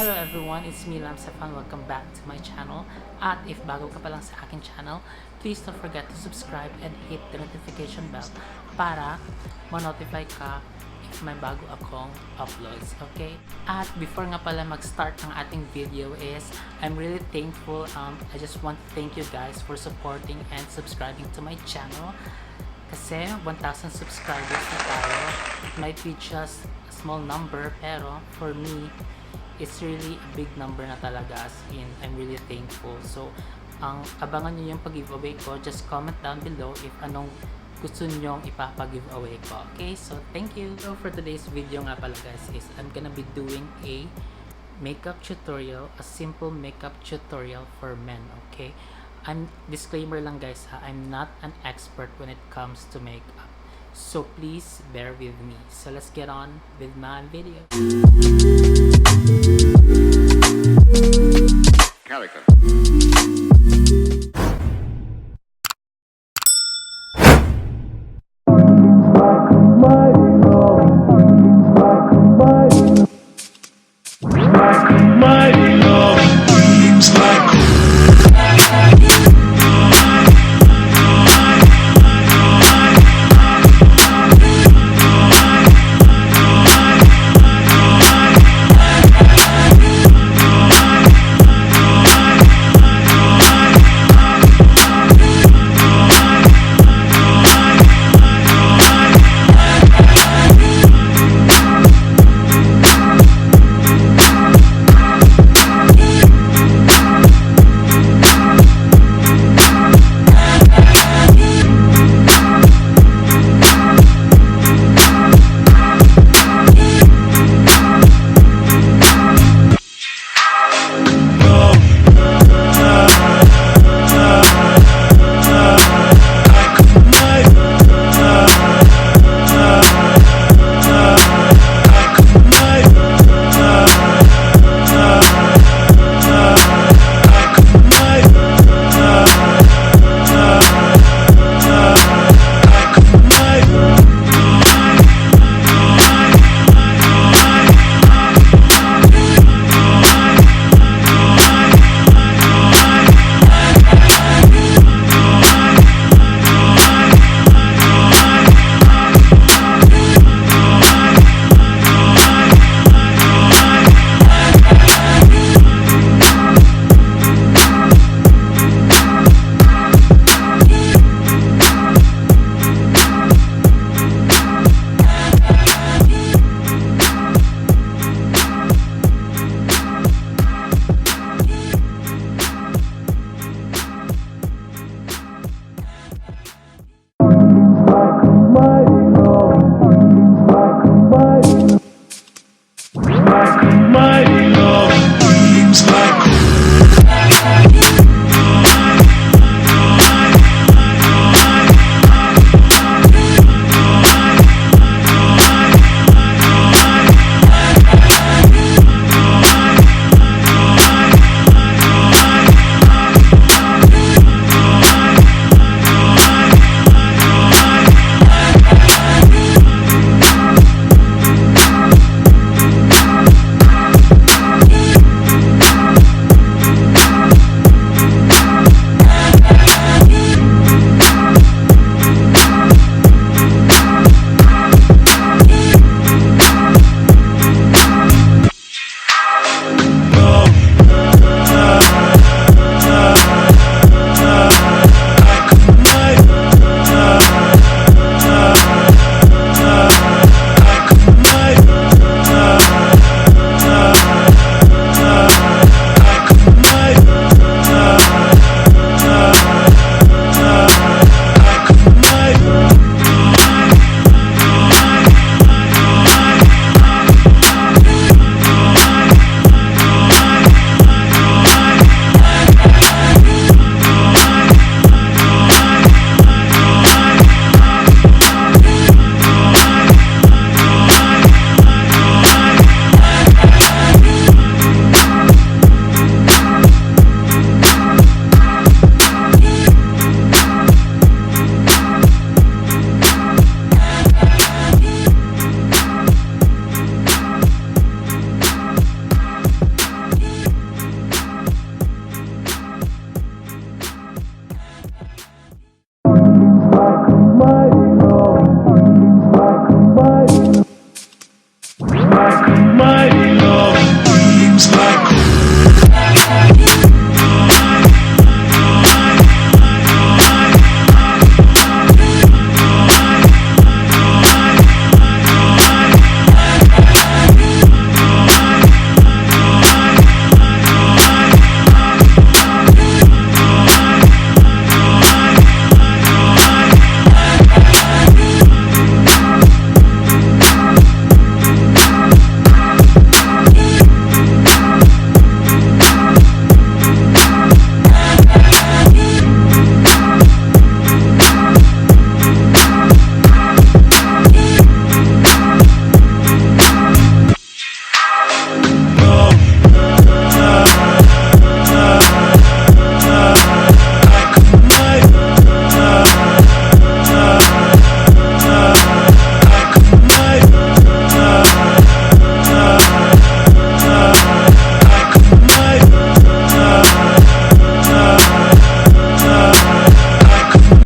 Hello everyone, it's me Lamsefan. Welcome back to my channel. At if bago ka pa lang sa aking channel, please don't forget to subscribe and hit the notification bell para ma-notify ka if may bago akong uploads, okay? At before nga pala mag-start ng ating video is, I'm really thankful. I just want to thank you guys for supporting and subscribing to my channel. Kasi 1,000 subscribers na tayo. It might be just a small number, pero for me, it's really a big number na talaga, as in, I'm really thankful. So, abangan nyo yung pag-giveaway ko. Just comment down below if anong gusto nyong ipapag-giveaway ko. Okay, so thank you. So, for today's video nga pala guys is, I'm gonna be doing a makeup tutorial, a simple makeup tutorial for men, okay? Disclaimer lang guys ha, I'm not an expert when it comes to makeup. So, please bear with me. So, let's get on with my video.